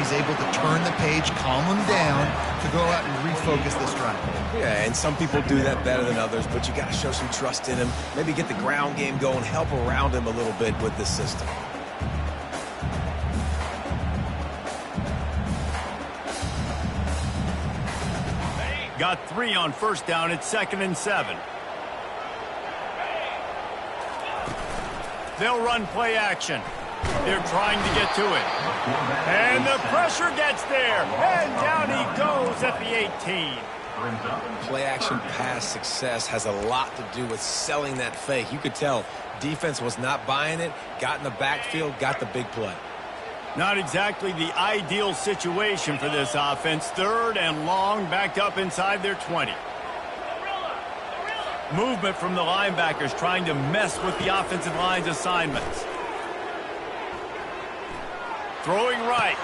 is able to turn the page, calm them down, to go out and refocus this drive. Yeah, and some people do that better than others, but you got to show some trust in him. Maybe get the ground game going, help around him a little bit with this system. Got 3 on first down. It's 2nd and 7. They'll run play action. They're trying to get to it. And the pressure gets there. And down he goes at the 18. Play action pass success has a lot to do with selling that fake. You could tell defense was not buying it, got in the backfield, got the big play. Not exactly the ideal situation for this offense. 3rd and long, backed up inside their 20. Movement from the linebackers trying to mess with the offensive line's assignments. Throwing right.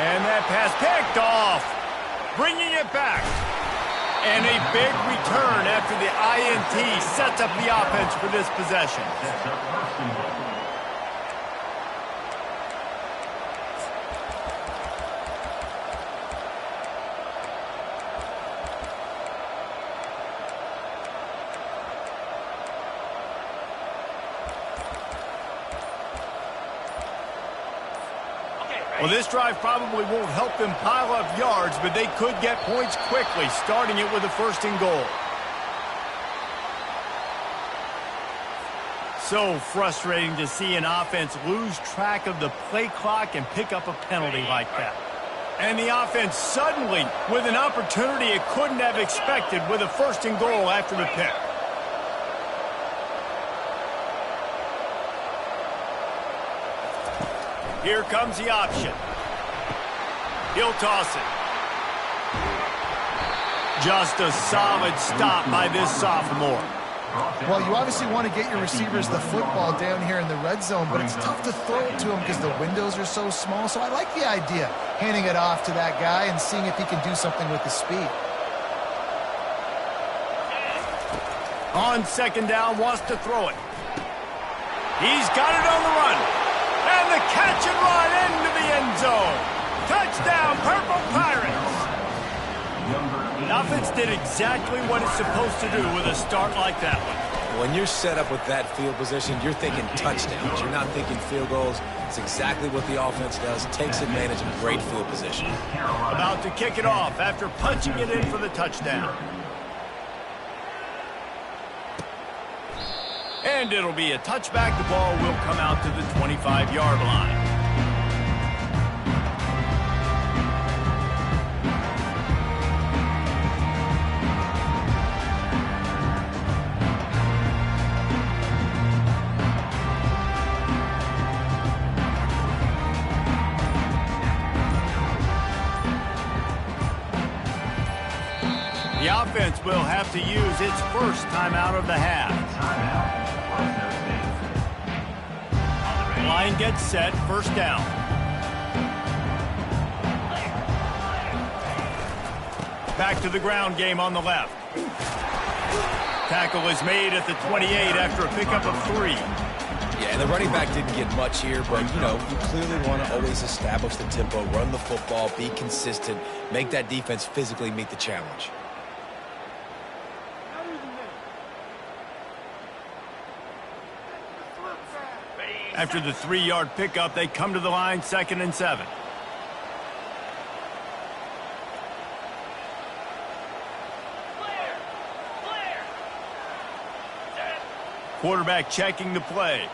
And that pass picked off. Bringing it back. And a big return after the INT sets up the offense for this possession. Well, this drive probably won't help them pile up yards, but they could get points quickly, starting it with a 1st and goal. So frustrating to see an offense lose track of the play clock and pick up a penalty like that. And the offense suddenly with an opportunity it couldn't have expected with a 1st and goal after the pick. Here comes the option. He'll toss it. Just a solid stop by this sophomore. Well, you obviously want to get your receivers the football down here in the red zone, but it's tough to throw it to them because the windows are so small. So I like the idea, handing it off to that guy and seeing if he can do something with his speed. On 2nd down, wants to throw it. He's got it on the run. And the catch and run into the end zone. Touchdown, Purple Pirates. The offense did exactly what it's supposed to do with a start like that one. When you're set up with that field position, you're thinking touchdowns. You're not thinking field goals. It's exactly what the offense does. Takes advantage of great field position. About to kick it off after punching it in for the touchdown. And it'll be a touchback. The ball will come out to the 25-yard line. The offense will have to use its first timeout of the half. Line gets set, 1st down. Back to the ground game on the left. Tackle is made at the 28 after a pickup of 3. Yeah, and the running back didn't get much here, but, you clearly want to always establish the tempo, run the football, be consistent, make that defense physically meet the challenge. After the 3-yard pickup, they come to the line, 2nd and 7. Quarterback checking the play.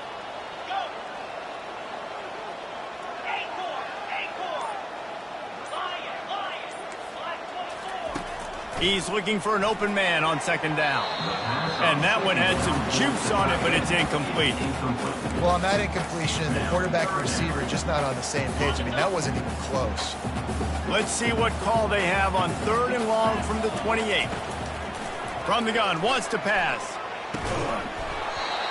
He's looking for an open man on 2nd down. And that one had some juice on it, but it's incomplete. Well, on that incompletion, the quarterback and receiver just not on the same page. I mean, that wasn't even close. Let's see what call they have on 3rd and long from the 28. From the gun, wants to pass.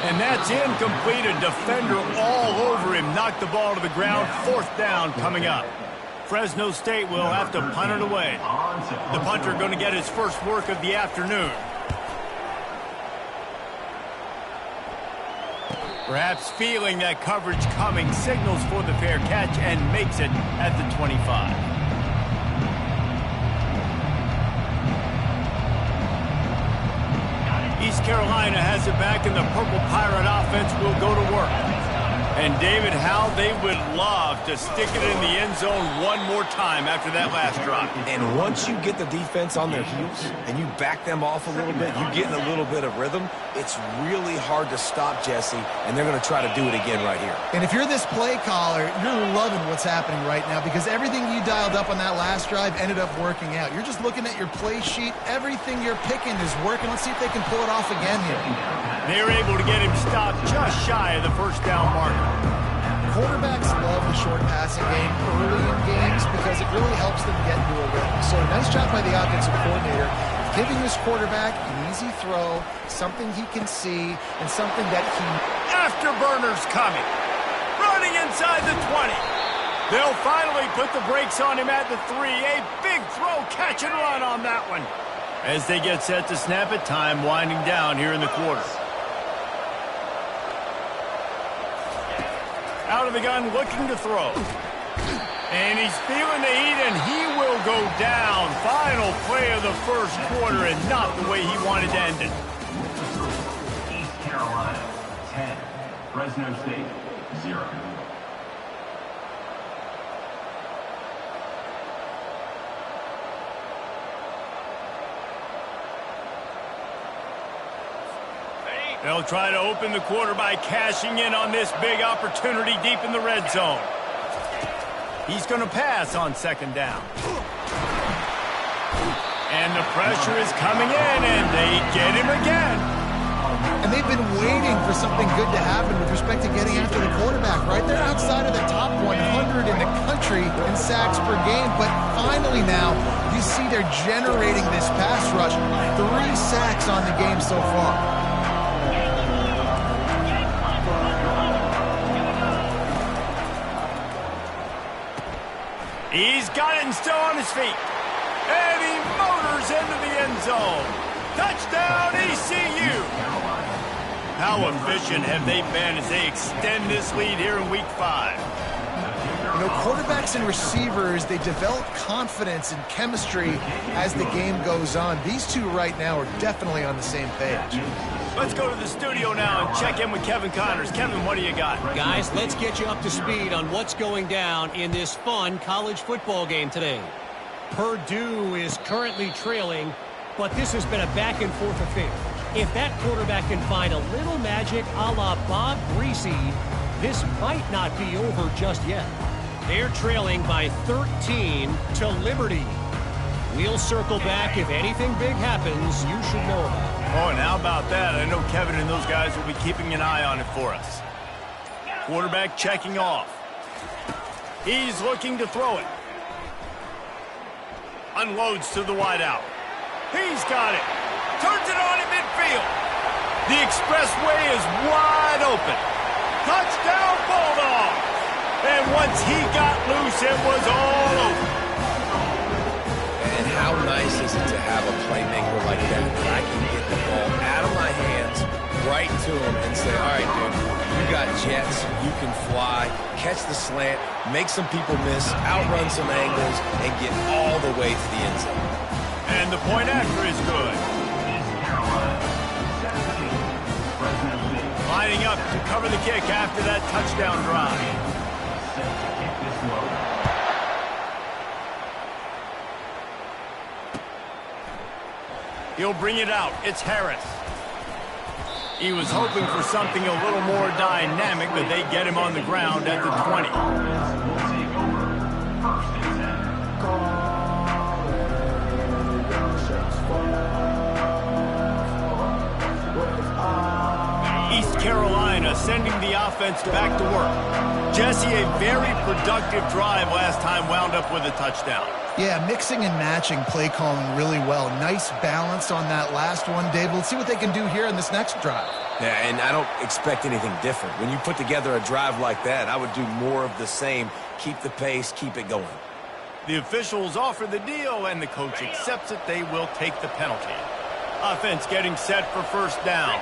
And that's incomplete. A defender all over him. Knocked the ball to the ground. 4th down coming up. Fresno State will have to punt it away. The punter going to get his first work of the afternoon. Perhaps feeling that coverage coming, signals for the fair catch and makes it at the 25. East Carolina has it back, and the Purple Pirate offense will go to work. And David, how they would love to stick it in the end zone one more time after that last drive. And once you get the defense on their heels and you back them off a little bit, you get in a little bit of rhythm, it's really hard to stop, Jesse, and they're going to try to do it again right here. And if you're this play caller, you're loving what's happening right now because everything you dialed up on that last drive ended up working out. You're just looking at your play sheet. Everything you're picking is working. Let's see if they can pull it off again here. They're able to get him stopped just shy of the first down marker. Quarterbacks love the short passing game early in games because it really helps them get into a rhythm. So nice job by the offensive coordinator, giving his quarterback an easy throw, something he can see, and something that he... Afterburners coming. Running inside the 20. They'll finally put the brakes on him at the 3. A big throw, catch and run on that one. As they get set to snap it, time winding down here in the quarter. Out of the gun, looking to throw. And he's feeling the heat, and he will go down. Final play of the first quarter, and not the way he wanted to end it. East Carolina, 10. Fresno State, 0. They'll try to open the quarter by cashing in on this big opportunity deep in the red zone. He's going to pass on second down. And the pressure is coming in, and they get him again. And they've been waiting for something good to happen with respect to getting after the quarterback, right? They're outside of the top 100 in the country in sacks per game, but finally now you see they're generating this pass rush. 3 sacks on the game so far. He's got it and still on his feet. And he motors into the end zone. Touchdown, ECU. How efficient have they been as they extend this lead here in Week 5? You know, quarterbacks and receivers, they develop confidence and chemistry as the game goes on. These two right now are definitely on the same page. Let's go to the studio now and check in with Kevin Connors. Kevin, what do you got? Guys, let's get you up to speed on what's going down in this fun college football game today. Purdue is currently trailing, but this has been a back-and-forth affair. If that quarterback can find a little magic a la Bob Greasy, this might not be over just yet. They're trailing by 13 to Liberty. We'll circle back if anything big happens you should know about. Oh, and how about that? I know Kevin and those guys will be keeping an eye on it for us. Quarterback checking off. He's looking to throw it. Unloads to the wideout. He's got it. Turns it on in midfield. The expressway is wide open. Touchdown, Bulldogs! And once he got loose, it was all over. And how nice is it to have a playmaker like that I can get the ball out of my hands right to him and say, all right, dude, you got jets, you can fly, catch the slant, make some people miss, outrun some angles, and get all the way to the end zone. And the point after is good. Lining up to cover the kick after that touchdown drive. He'll bring it out. It's Harris. He was hoping for something a little more dynamic, but they get him on the ground at the 20. East Carolina sending the offense back to work. Jesse, a very productive drive last time, wound up with a touchdown. Yeah, mixing and matching play calling really well. Nice balance on that last one, Dave. Let's see what they can do here in this next drive. Yeah, and I don't expect anything different. When you put together a drive like that, I would do more of the same. Keep the pace, keep it going. The officials offer the deal, and the coach accepts it. They will take the penalty. Offense getting set for first down.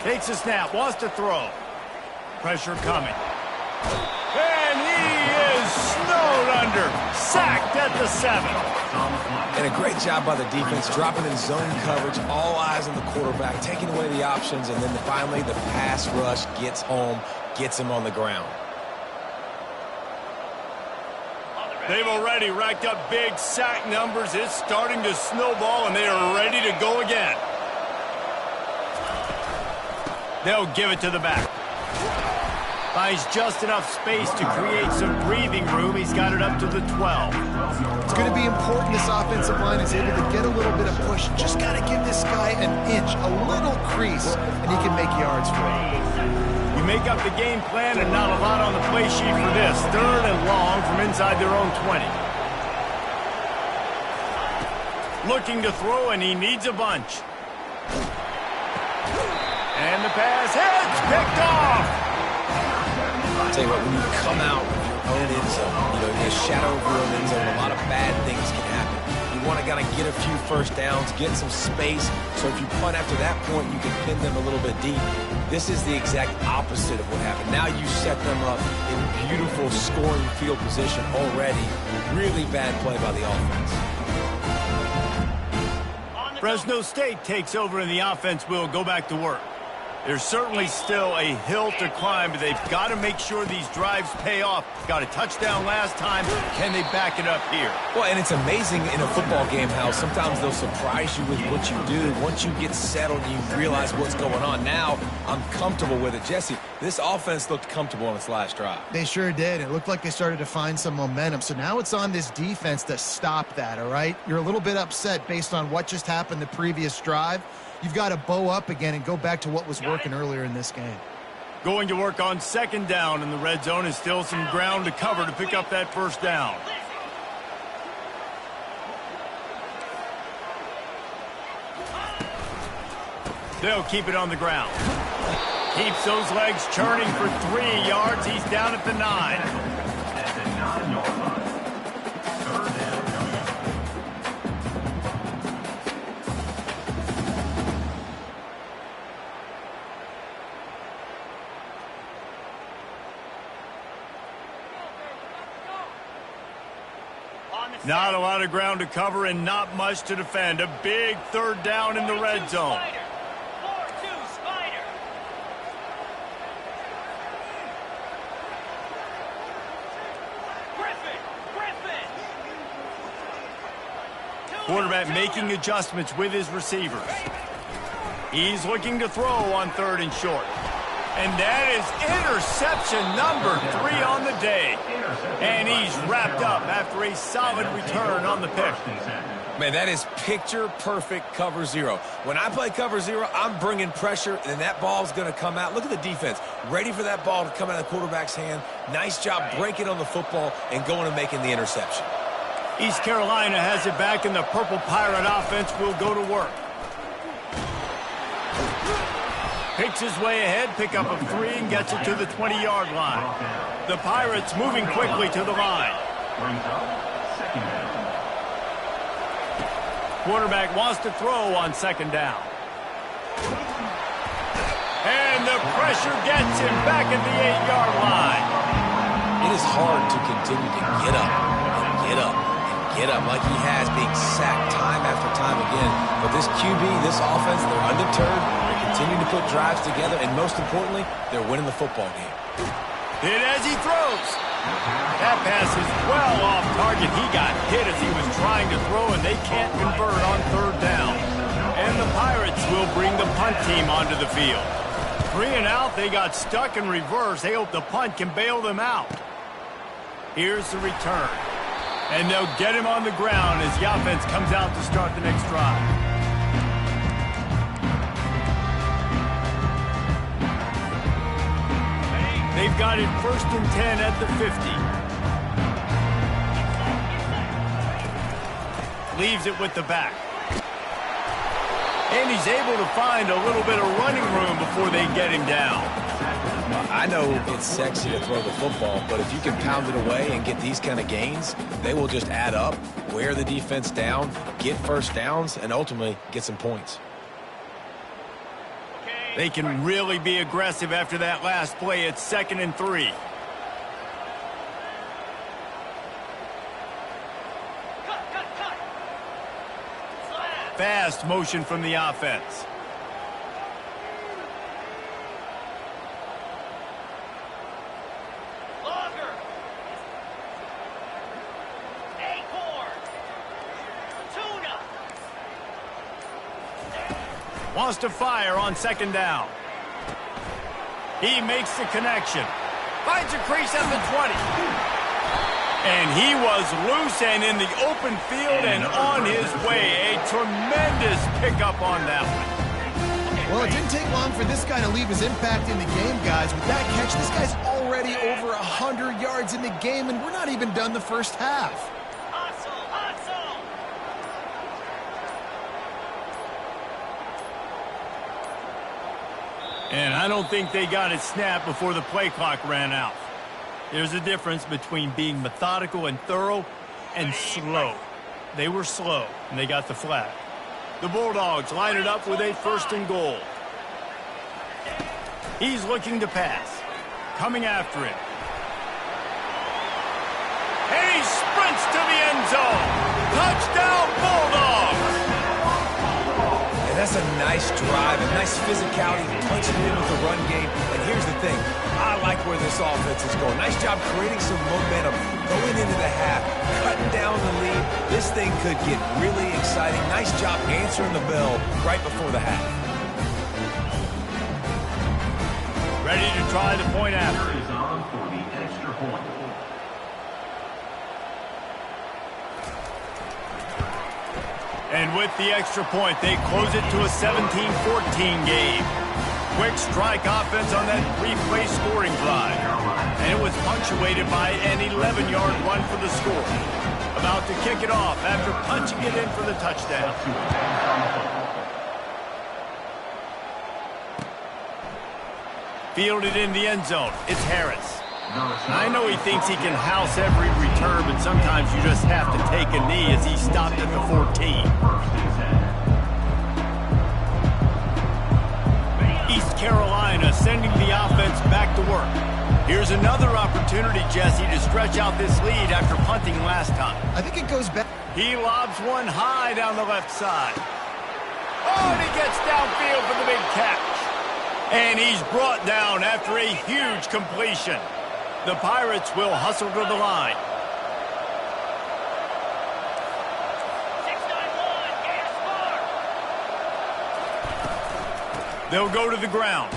Takes a snap, wants to throw. Pressure coming. And he is snowed under. Sacked at the 7. And a great job by the defense, dropping in zone coverage, all eyes on the quarterback, taking away the options, and then finally the pass rush gets home, gets him on the ground. They've already racked up big sack numbers. It's starting to snowball, and they are ready to go again. They'll give it to the back. Finds just enough space to create some breathing room. He's got it up to the 12. It's going to be important this offensive line is able to get a little bit of push. Just got to give this guy an inch, a little crease, and he can make yards for it. You make up the game plan and not a lot on the play sheet for this. 3rd and long from inside their own 20. Looking to throw, and he needs a bunch. And the pass hits, picked off. I'll tell you what, when you come out of your own end zone, in the shadow of your own end zone, a lot of bad things can happen. You want to kind of get a few first downs, get some space, so if you punt after that point, you can pin them a little bit deep. This is the exact opposite of what happened. Now you set them up in beautiful scoring field position already. Really bad play by the offense. Fresno State takes over, and the offense will go back to work. There's certainly still a hill to climb, but they've got to make sure these drives pay off. Got a touchdown last time. Can they back it up here? Well, and it's amazing in a football game how sometimes they'll surprise you with what you do. Once you get settled, you realize what's going on. Now, I'm comfortable with it. Jesse, this offense looked comfortable on its last drive. They sure did. It looked like they started to find some momentum. So now it's on this defense to stop that, all right? You're a little bit upset based on what just happened the previous drive. You've got to bow up again and go back to what was working earlier in this game. Going to work on 2nd down in the red zone is still some ground to cover to pick up that 1st down. They'll keep it on the ground. Keeps those legs churning for 3 yards. He's down at the 9. At the 9-yard line. 3rd down. Not a lot of ground to cover and not much to defend. A big 3rd down in the red zone. 4-2 Spider. Griffin. Quarterback making adjustments with his receivers. He's looking to throw on 3rd and short. And that is interception number 3 on the day. And he's wrapped up after a solid return on the pick. Man, that is picture-perfect cover 0. When I play cover 0, I'm bringing pressure, and that ball's going to come out. Look at the defense. Ready for that ball to come out of the quarterback's hand. Nice job breaking on the football and going and making the interception. East Carolina has it back, and the Purple Pirate offense will go to work. Picks his way ahead, pick up of 3, and gets it to the 20-yard line. The Pirates moving quickly to the line. Brings up 2nd down. Quarterback wants to throw on 2nd down. And the pressure gets him back at the 8-yard line. It is hard to continue to get up and get up and get up like he has, being sacked time after time again. But this QB, this offense, they're undeterred. They're continuing to put drives together, and most importantly, they're winning the football game. Hit as he throws. That pass is well off target. He got hit as he was trying to throw, and they can't convert on 3rd down. And the Pirates will bring the punt team onto the field. 3 and out, they got stuck in reverse. They hope the punt can bail them out. Here's the return. And they'll get him on the ground as the offense comes out to start the next drive. They've got it 1st and 10 at the 50. Leaves it with the back. And he's able to find a little bit of running room before they get him down. I know it's sexy to throw the football, but if you can pound it away and get these kind of gains, they will just add up, wear the defense down, get first downs, and ultimately get some points. Okay, They can really be aggressive after that last play. It's 2nd and 3. Cut. Slap. Fast motion from the offense. Longer. Acorn. Tuna. Wants to fire on 2nd down. He makes the connection. Finds a crease at the 20. And he was loose and in the open field and on his way. A tremendous pickup on that one. Well, it didn't take long for this guy to leave his impact in the game, guys. With that catch, this guy's already over 100 yards in the game, and we're not even done the first half. Hustle. And I don't think they got it snapped before the play clock ran out. There's a difference between being methodical and thorough and slow. They were slow, and they got the flag. The Bulldogs line it up with a 1st and goal. He's looking to pass. Coming after him. And he sprints to the end zone. Touchdown, Bulldogs! And that's a nice drive, a nice physicality, punching it in with the run game. And here's the thing. I like where this offense is going. Nice job creating some momentum, going into the half, cutting down the lead. This thing could get really exciting. Nice job answering the bell right before the half. Ready to try the point after. Is on for the extra point. And with the extra point, they close it to a 17-14 game. Quick strike offense on that 3-play scoring drive. And it was punctuated by an 11-yard run for the score. About to kick it off after punching it in for the touchdown. Fielded in the end zone. It's Harris. I know he thinks he can house every return, but sometimes you just have to take a knee as he stopped at the 14. East Carolina sending the offense back to work. Here's another opportunity, Jesse, to stretch out this lead after punting last time. I think it goes back. He lobs one high down the left side. Oh, and he gets downfield for the big catch. And he's brought down after a huge completion. The Pirates will hustle to the line. 691. Gas bar. They'll go to the ground.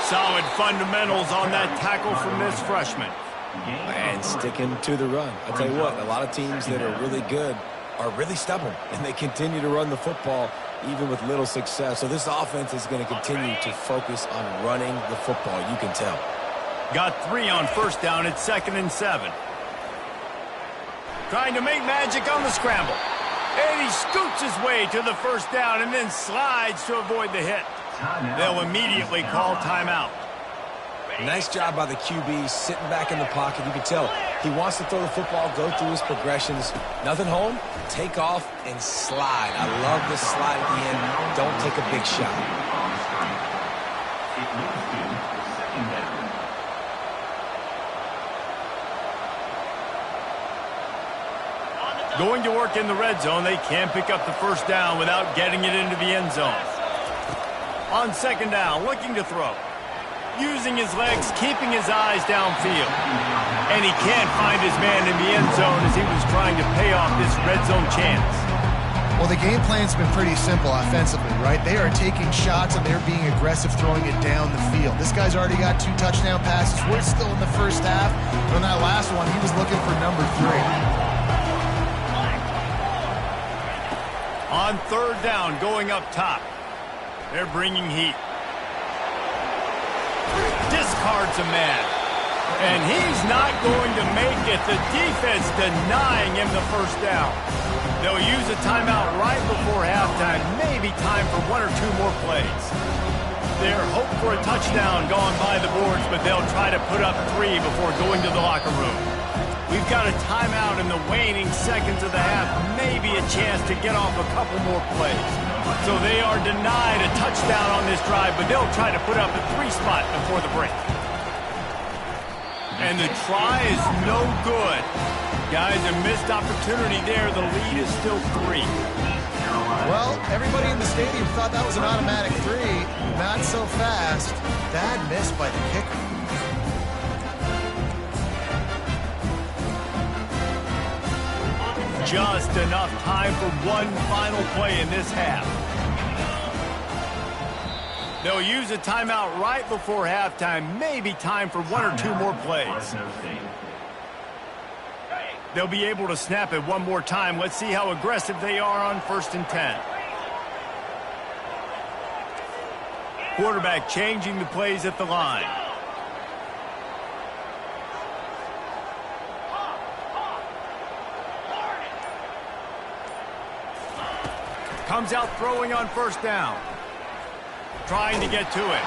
Solid fundamentals on that tackle from this freshman. And sticking to the run. I'll tell you what, a lot of teams that are really good are really stubborn, and they continue to run the football even with little success. So this offense is going to continue to focus on running the football, you can tell. Got 3 on 1st down. It's 2nd and 7. Trying to make magic on the scramble. And he scoots his way to the 1st down and then slides to avoid the hit. They'll immediately call timeout. Nice job by the QB, sitting back in the pocket. You can tell he wants to throw the football, go through his progressions. Nothing home, take off, and slide. I love this slide at the end. Don't take a big shot. Going to work in the red zone, they can't pick up the 1st down without getting it into the end zone. On 2nd down, looking to throw. Using his legs, keeping his eyes downfield. And he can't find his man in the end zone as he was trying to pay off this red zone chance. Well, the game plan's been pretty simple offensively, right? They are taking shots and they're being aggressive throwing it down the field. This guy's already got 2 touchdown passes. We're still in the 1st half. And on that last one, he was looking for number 3. On 3rd down, going up top. They're bringing heat. Discards a man. And he's not going to make it. The defense denying him the 1st down. They'll use a timeout right before halftime. Maybe time for 1 or 2 more plays. They're hoping for a touchdown going by the boards, but they'll try to put up 3 before going to the locker room. We've got a timeout in the waning seconds of the half. Maybe a chance to get off a couple more plays. So they are denied a touchdown on this drive, but they'll try to put up a 3 spot before the break. And the try is no good. Guys, a missed opportunity there. The lead is still 3. Well, everybody in the stadium thought that was an automatic 3. Not so fast. Bad miss by the kicker. Just enough time for one final play in this half. They'll use a timeout right before halftime. Maybe time for 1 or 2 more plays. They'll be able to snap it one more time. Let's see how aggressive they are on 1st and 10. Quarterback changing the plays at the line. Comes out throwing on 1st down. Trying to get to it.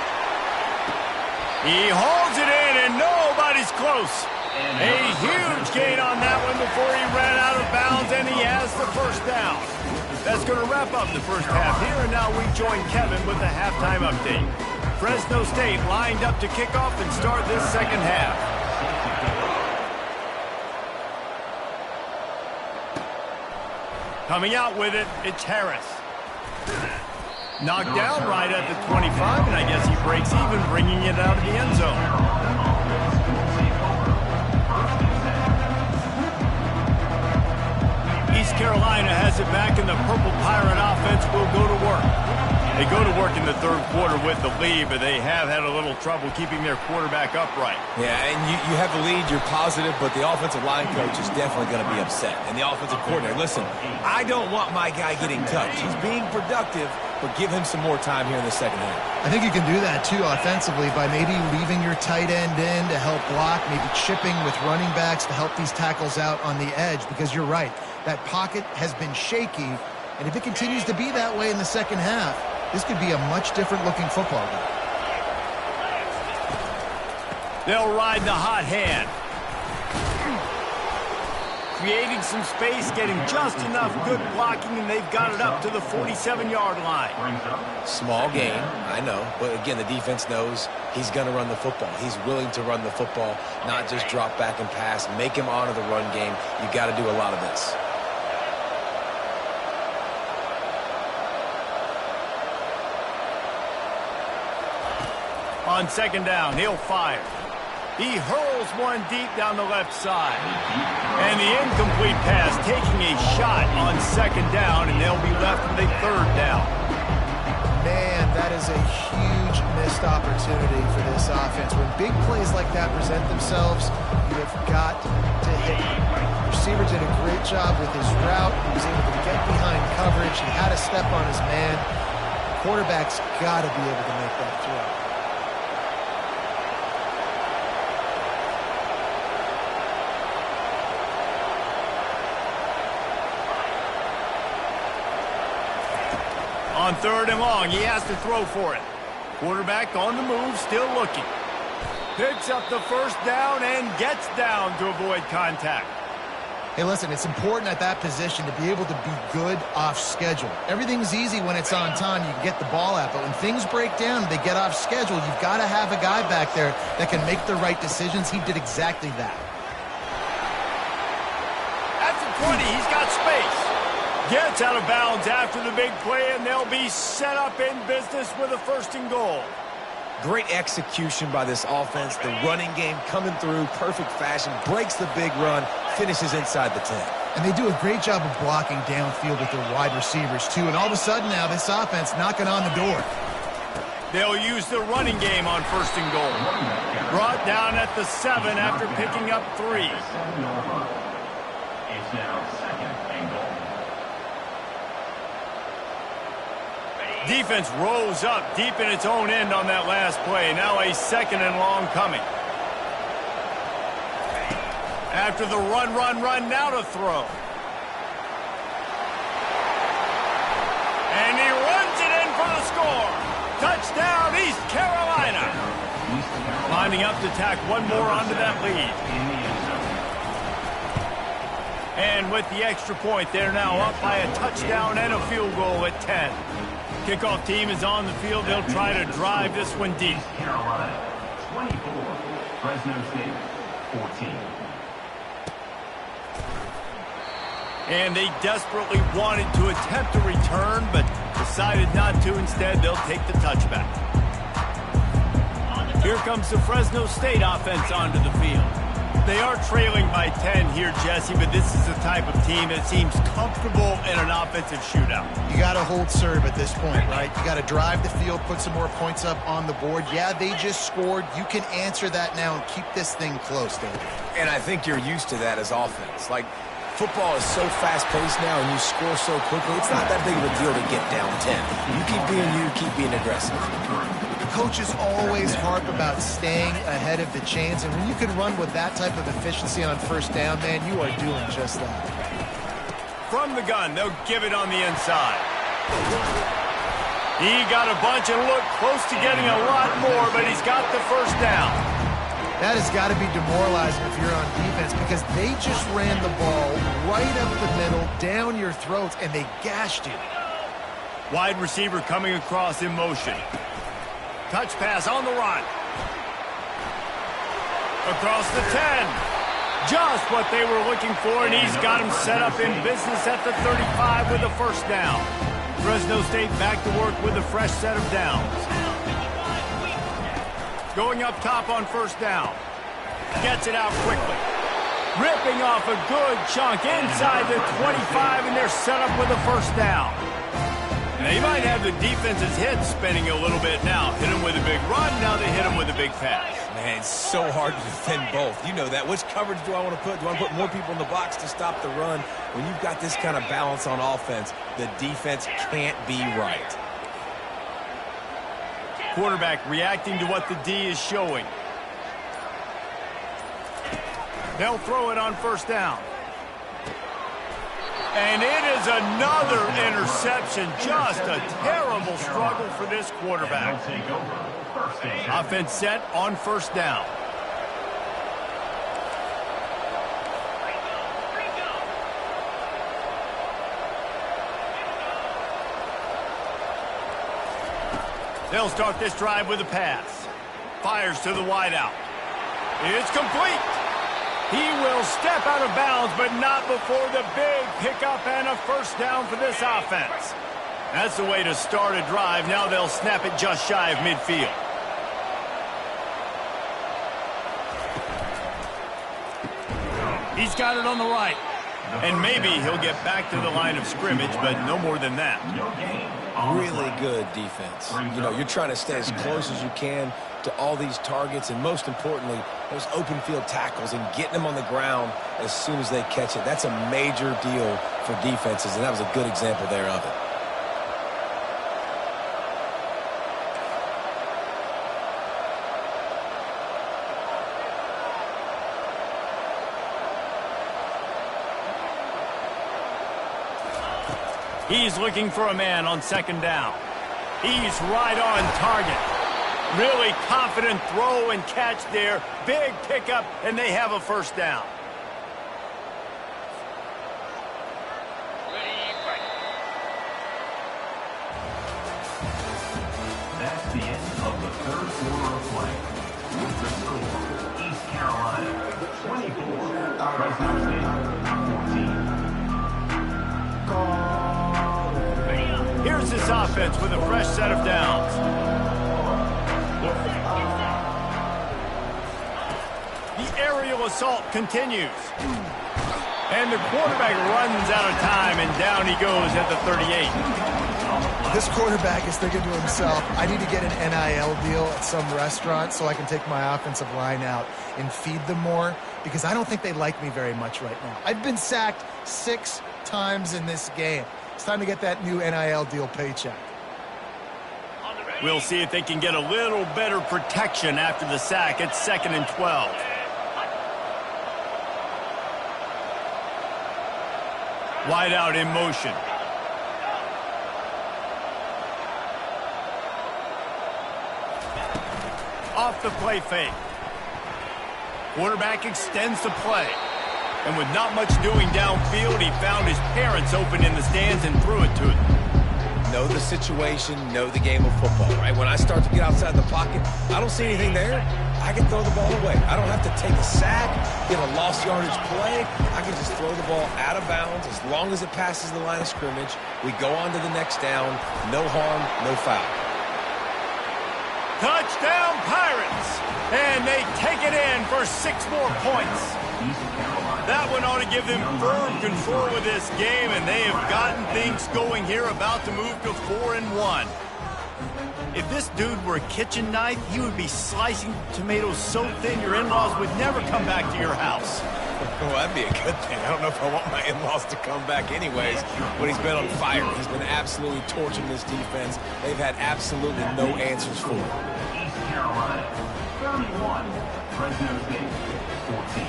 He holds it in, and nobody's close. A huge gain on that one before he ran out of bounds, and he has the 1st down. That's going to wrap up the first half here, and now we join Kevin with the halftime update. Fresno State lined up to kick off and start this second half. Coming out with it, it's Harris. Knocked down right at the 25, and I guess he breaks even, bringing it out of the end zone. East Carolina has it back, and the Purple Pirate offense will go to work. They go to work in the 3rd quarter with the lead, but they have had a little trouble keeping their quarterback upright. Yeah, and you have the lead, you're positive, but the offensive line coach is definitely going to be upset. And the offensive coordinator, listen, I don't want my guy getting touched. He's being productive, but give him some more time here in the second half. I think you can do that, too, offensively, by maybe leaving your tight end in to help block, maybe chipping with running backs to help these tackles out on the edge, because you're right. That pocket has been shaky, and if it continues to be that way in the second half, this could be a much different-looking football game. They'll ride the hot hand. Creating some space, getting just enough good blocking, and they've got it up to the 47-yard line. Small gain, I know, but again, the defense knows he's going to run the football. He's willing to run the football, not just drop back and pass, make him honor the run game. You got to do a lot of this. On 2nd down, he'll fire. He hurls one deep down the left side. And the incomplete pass taking a shot on 2nd down, and they'll be left with a 3rd down. Man, that is a huge missed opportunity for this offense. When big plays like that present themselves, you have got to hit them. The receiver did a great job with his route. He was able to get behind coverage. He had a step on his man. The quarterback's got to be able to make that throw. On 3rd and long, he has to throw for it. Quarterback on the move, still looking. Picks up the 1st down and gets down to avoid contact. Hey, listen, it's important at that position to be able to be good off schedule. Everything's easy when it's on time. You can get the ball out. But when things break down, they get off schedule, you've got to have a guy back there that can make the right decisions. He did exactly that. At the 20, he's got space. Gets out of bounds after the big play, and they'll be set up in business with a 1st and goal. Great execution by this offense. The running game coming through, perfect fashion, breaks the big run, finishes inside the 10. And they do a great job of blocking downfield with their wide receivers, too. And all of a sudden now, this offense knocking on the door. They'll use the running game on 1st and goal. Brought down at the 7 after picking up 3. It's now 2nd and goal. Defense rolls up deep in its own end on that last play. Now a 2nd and long coming. After the run, now to throw. And he runs it in for the score. Touchdown, East Carolina. Lining up to tack one more onto that lead. And with the extra point, they're now up by a touchdown and a field goal at 10. Kickoff team is on the field. They'll try to drive this one deep. East Carolina, 24. Fresno State, 14. And they desperately wanted to attempt a return, but decided not to. Instead, they'll take the touchback. Here comes the Fresno State offense onto the field. They are trailing by 10 here, Jesse, but this is the type of team that seems comfortable in an offensive shootout. You got to hold serve at this point, right? You got to drive the field, put some more points up on the board. Yeah, they just scored. You can answer that now and keep this thing close, David. And I think you're used to that as offense. Like, football is so fast-paced now and you score so quickly, it's not that big of a deal to get down 10. You keep being you, keep being aggressive. Coaches always harp about staying ahead of the chains, and when you can run with that type of efficiency on first down, man, you are doing just that. From the gun, they'll give it on the inside. He got a bunch and looked close to getting a lot more, but he's got the first down. That has got to be demoralizing if you're on defense, because they just ran the ball right up the middle, down your throats, and they gashed you. Wide receiver coming across in motion. Touch pass on the run. Across the 10. Just what they were looking for, and he's got him set up in business at the 35 with a first down. Fresno State back to work with a fresh set of downs. Going up top on first down. Gets it out quickly. Ripping off a good chunk inside the 25, and they're set up with a first down. They might have the defense's head spinning a little bit now. Hit him with a big run, now they hit him with a big pass. Man, it's so hard to defend both. You know that. Which coverage do I want to put? Do I want to put more people in the box to stop the run? When you've got this kind of balance on offense, the defense can't be right. Quarterback reacting to what the D is showing. They'll throw it on first down. And it is another interception. Just a terrible struggle for this quarterback. Offense set on first down. They'll start this drive with a pass. Fires to the wideout. It's complete. He will step out of bounds, but not before the big pickup and a first down for this offense. That's the way to start a drive. Now they'll snap it just shy of midfield. He's got it on the right. And maybe he'll get back to the line of scrimmage, but no more than that. Really good defense. You know, you're trying to stay as close as you can to all these targets, and most importantly, those open field tackles and getting them on the ground as soon as they catch it. That's a major deal for defenses, and that was a good example there of it. He's looking for a man on second down. He's right on target. Really confident throw and catch there. Big pickup, and they have a first down. That's the end of the third quarter of play. With the score, East Carolina 24, Fresno State 14. Here's this offense with a fresh set of downs. The aerial assault continues. And the quarterback runs out of time, and down he goes at the 38. This quarterback is thinking to himself, I need to get an NIL deal at some restaurant so I can take my offensive line out and feed them more, because I don't think they like me very much right now. I've been sacked 6 times in this game. It's time to get that new NIL deal paycheck. We'll see if they can get a little better protection after the sack. It's 2nd and 12. Wide out in motion. Off the play fake. Quarterback extends the play. And with not much doing downfield, he found his parents open in the stands and threw it to them. Know the situation, know the game of football, right? When I start to get outside the pocket, I don't see anything there, I can throw the ball away. I don't have to take a sack, get a lost yardage play. I can just throw the ball out of bounds as long as it passes the line of scrimmage. We go on to the next down. No harm, no foul. Touchdown, Pirates! And they take it in for 6 more points. That one ought to give them firm control of this game, and they have gotten things going here, about to move to 4-1. If this dude were a kitchen knife, he would be slicing tomatoes so thin your in-laws would never come back to your house. Well, that'd be a good thing. I don't know if I want my in-laws to come back anyways, but he's been on fire. He's been absolutely torching this defense. They've had absolutely no answers for him. East Carolina, 31. Fresno State, 14.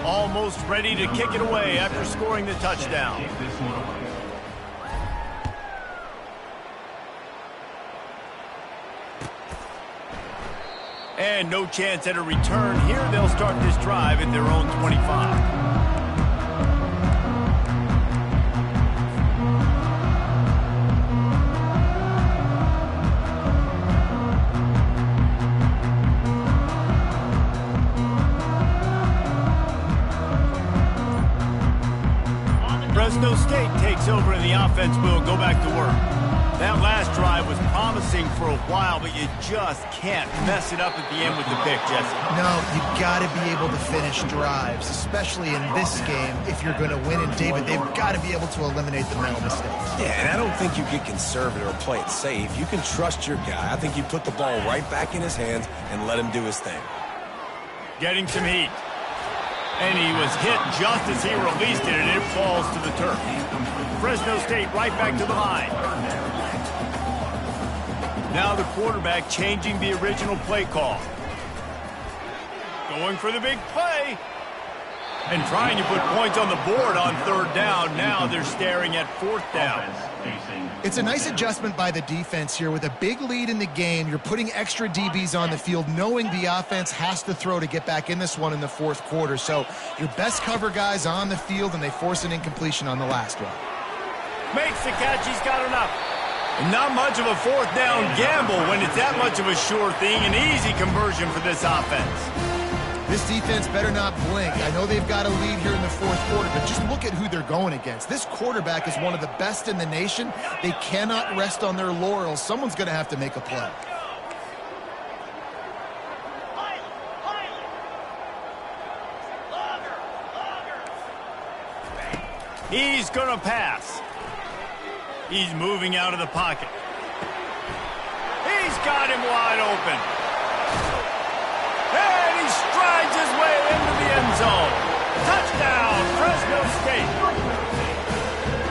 Almost ready to kick it away after scoring the touchdown. Take this one away. And no chance at a return here. They'll start this drive at their own 25. Fresno State takes over and the offense will go back to work. That last drive was promising for a while, but you just can't mess it up at the end with the pick, Jesse. No, you got to be able to finish drives, especially in this game. If you're going to win, and David, they've got to be able to eliminate the mental mistakes. Yeah, and I don't think you get conservative or play it safe. You can trust your guy. I think you put the ball right back in his hands and let him do his thing. Getting some heat. And he was hit just as he released it, and it falls to the turf. Fresno State right back to the line. Now the quarterback changing the original play call. Going for the big play. And trying to put points on the board on 3rd down. Now they're staring at 4th down. It's a nice adjustment by the defense here. With a big lead in the game, you're putting extra DBs on the field, knowing the offense has to throw to get back in this one in the 4th quarter. So your best cover guys on the field, and they force an incompletion on the last one. Makes the catch. He's got enough. And not much of a 4th down gamble when it's that much of a sure thing. An easy conversion for this offense. This defense better not blink. I know they've got a lead here in the 4th quarter, but just look at who they're going against. This quarterback is one of the best in the nation. They cannot rest on their laurels. Someone's going to have to make a play. He's going to pass. He's moving out of the pocket. He's got him wide open. And he strides his way into the end zone. Touchdown, Fresno State.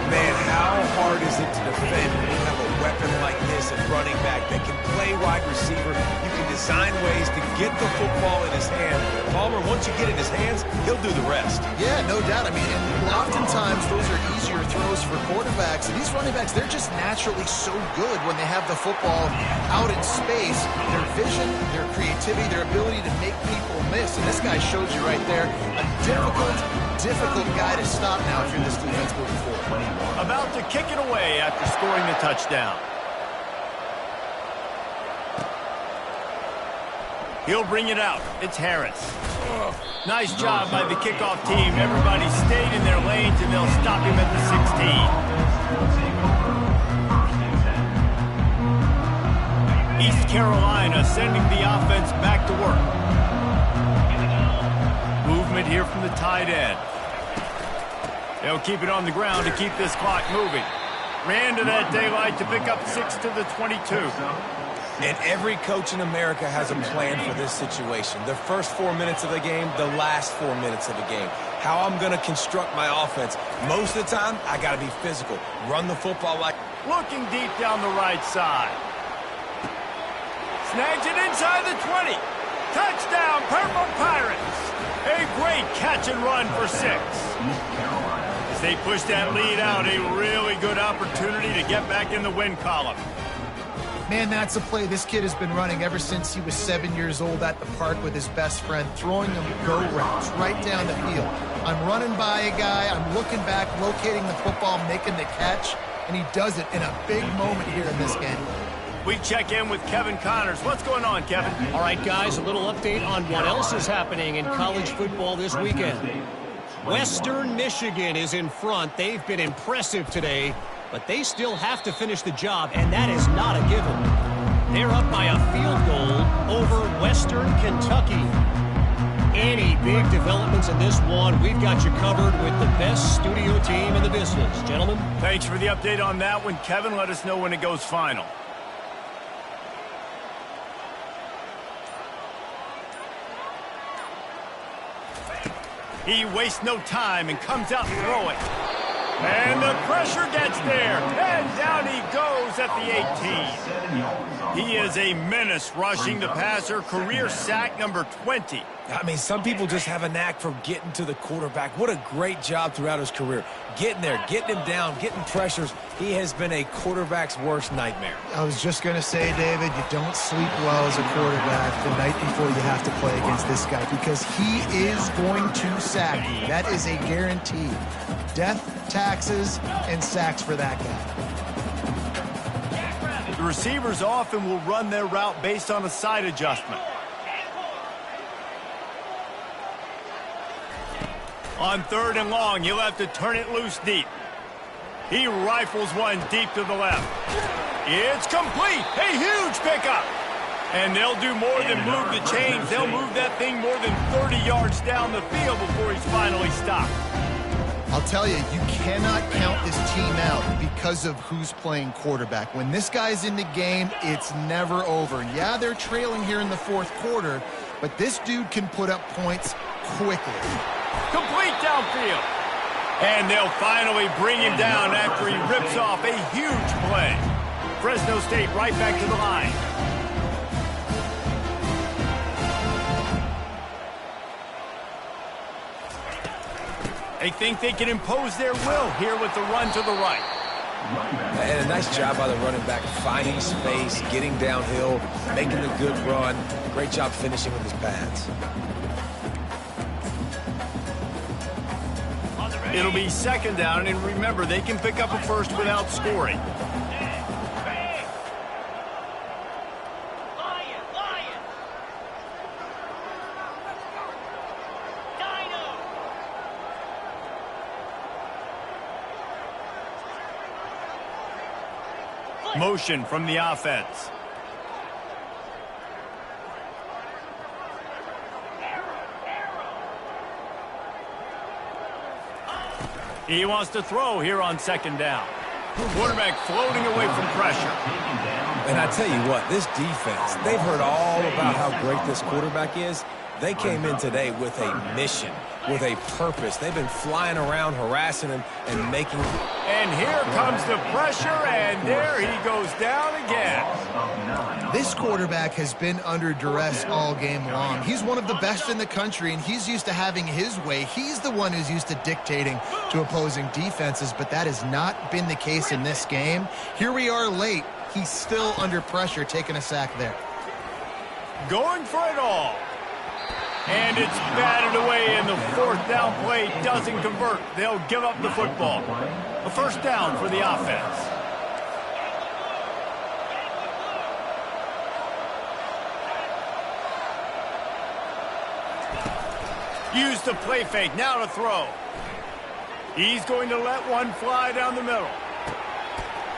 Man, how hard is it to defend when you have a weapon like this at running back that can play wide receiver? You can design ways to get the football in his hand. Palmer, once you get it in his hands, he'll do the rest. Yeah, no doubt. I mean, and oftentimes those are easier throws for quarterbacks. And these running backs, they're just naturally so good when they have the football out in space. Their vision, their creativity, their ability to make people miss. And this guy showed you right there, a difficult guy to stop now if you're this defense moving forward. About to kick it away after scoring the touchdown. He'll bring it out. It's Harris. Nice job by the kickoff team. Everybody stayed in their lanes, and they'll stop him at the 16. East Carolina sending the offense back to work. Movement here from the tight end. They'll keep it on the ground to keep this clock moving. Ran to that daylight to pick up 6 to the 22. And every coach in America has a plan for this situation. The first 4 minutes of the game, the last 4 minutes of the game. How I'm going to construct my offense. Most of the time, I got to be physical. Run the football like... Looking deep down the right side. Snags it inside the 20. Touchdown, Purple Pirates. A great catch and run for 6. As they push that lead out, a really good opportunity to get back in the win column. Man, that's a play this kid has been running ever since he was 7 years old at the park with his best friend, throwing them go routes right down the field. I'm running by a guy, I'm looking back, locating the football, making the catch, and he does it in a big moment here in this game. We check in with Kevin Connors. What's going on, Kevin? All right, guys, a little update on what else is happening in college football this weekend. Western Michigan is in front. They've been impressive today, but they still have to finish the job, and that is not a given. They're up by a field goal over Western Kentucky. Any big developments in this one, we've got you covered with the best studio team in the business. Gentlemen? Thanks for the update on that one, Kevin. Let us know when it goes final. He wastes no time and comes out throwing. And the pressure gets there. And down he goes at the 18. He is a menace rushing the passer. Career sack number 20. I mean, some people just have a knack for getting to the quarterback. What a great job throughout his career. Getting there, getting him down, getting pressures. He has been a quarterback's worst nightmare. I was just going to say, David, you don't sleep well as a quarterback the night before you have to play against this guy because he is going to sack you. That is a guarantee. Death, taxes, and sacks for that guy. The receivers often will run their route based on a side adjustment. On 3rd and long, he'll have to turn it loose deep. He rifles one deep to the left. It's complete. A huge pickup. And they'll do more than move the chains. They'll move that thing more than 30 yards down the field before he's finally stopped. I'll tell you, you cannot count this team out because of who's playing quarterback. When this guy's in the game, it's never over. Yeah, they're trailing here in the 4th quarter, but this dude can put up points quickly. Complete downfield. And they'll finally bring him down after he rips off a huge play. Fresno State right back to the line. They think they can impose their will here with the run to the right. And a nice job by the running back, finding space, getting downhill, making a good run. Great job finishing with his pads. It'll be 2nd down, and remember, they can pick up a first without scoring. Motion from the offense. He wants to throw here on 2nd down. Quarterback floating away from pressure. And I tell you what, this defense, they've heard all about how great this quarterback is. They came in today with a mission, with a purpose. They've been flying around, harassing him, and making... And here comes the pressure, and there he goes down again. This quarterback has been under duress all game long. He's one of the best in the country, and he's used to having his way. He's the one who's used to dictating to opposing defenses, but that has not been the case in this game. Here we are late. He's still under pressure, taking a sack there. Going for it all. And it's batted away, and the 4th down play doesn't convert. They'll give up the football. A 1st down for the offense. Use the play fake, now to throw. He's going to let one fly down the middle.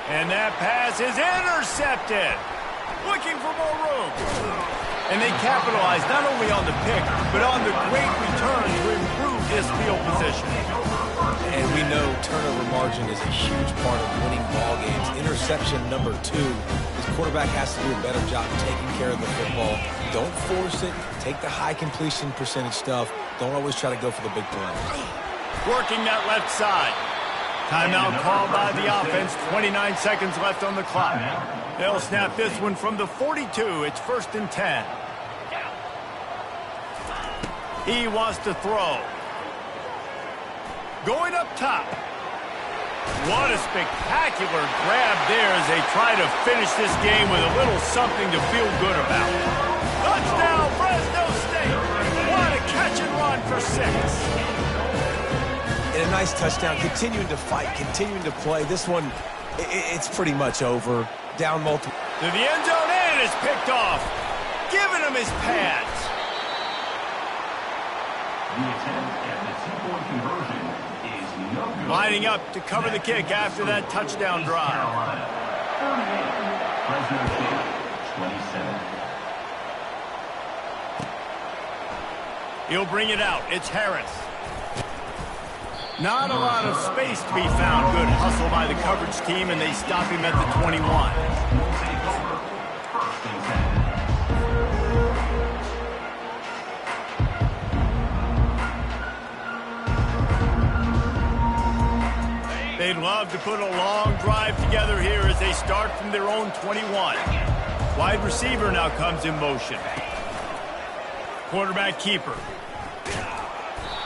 And that pass is intercepted. Looking for more room. And they capitalize not only on the pick, but on the great return to improve this field position. And we know turnover margin is a huge part of winning ball games. Interception number 2. This quarterback has to do a better job taking care of the football. Don't force it. Take the high completion percentage stuff. Don't always try to go for the big play. Working that left side. Timeout called by the offense. 29 seconds left on the clock. They'll snap this one from the 42. It's 1st and 10. He wants to throw. Going up top. What a spectacular grab there as they try to finish this game with a little something to feel good about. Touchdown, Fresno State! What a catch and run for 6. And a nice touchdown, continuing to fight, continuing to play. This one, it's pretty much over. Down multiple. To the end zone and is picked off. Giving him his pads. The attempt at the two-point conversion is no good. Lining up to cover the kick after that touchdown drive. Carolina, 38. Fresno State, 27. He'll bring it out. It's Harris. Not a lot of space to be found. Good hustle by the coverage team, and they stop him at the 21. Take over. First and 10. They'd love to put a long drive together here as they start from their own 21. Wide receiver now comes in motion. Quarterback keeper.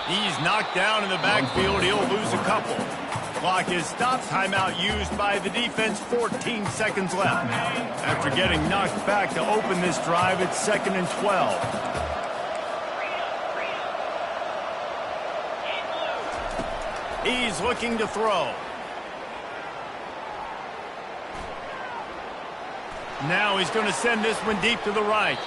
He's knocked down in the backfield. He'll lose a couple. Clock is stopped. Timeout used by the defense. 14 seconds left. After getting knocked back to open this drive, it's 2nd and 12. He's looking to throw. Now he's going to send this one deep to the right.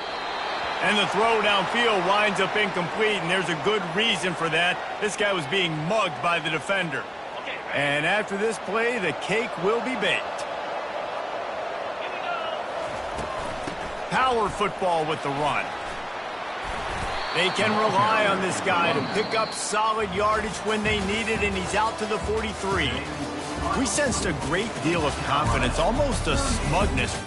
And the throw downfield winds up incomplete, and there's a good reason for that. This guy was being mugged by the defender. And after this play, the cake will be baked. Power football with the run. They can rely on this guy to pick up solid yardage when they need it, and he's out to the 43. We sensed a great deal of confidence, almost a smugness,